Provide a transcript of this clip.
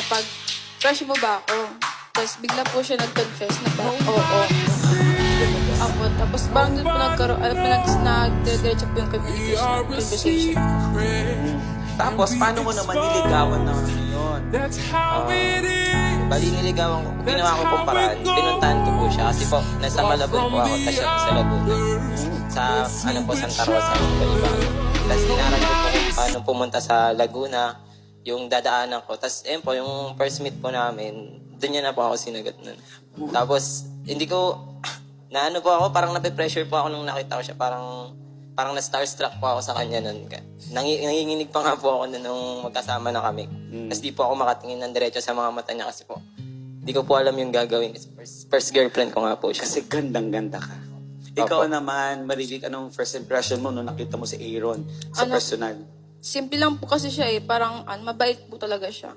pag crush mo ba ako? Tapos bigla po siya nag-confess na ba, oo. Ako, tapos bang doon po nagkaroon, nagdiretso po yung conversation. Tapos, paano mo naman niligawan na yun? Bali, niligawan ko. Ginawa ko pong paraan. Pinuntahan ko po siya. Kasi po, nasa Malabon po ako. Tapos siya po sa Laguna. Sa, Santa Rosa. Tapos, inaral ko po kung paano pumunta sa Laguna. Yung dadaanan ko. Tapos, ayun po, yung first meet po namin, doon niya na po ako sinagat nun. Tapos, hindi ko, naano po ako, parang nape-pressure po ako nung nakita ko siya. Parang na-starstruck po ako sa kanya nun. Nanginginig pa nga po ako nun nung magkasama na kami. Tapos di po ako makatingin ng diretso sa mga mata niya kasi po, di ko po alam yung gagawin. First girlfriend ko nga po siya. Kasi gandang-ganda ka. Ikaw naman, Marivic, anong first impression mo nung nakita mo si Aaron sa personal? Simple lang po kasi siya eh. Parang mabait po talaga siya.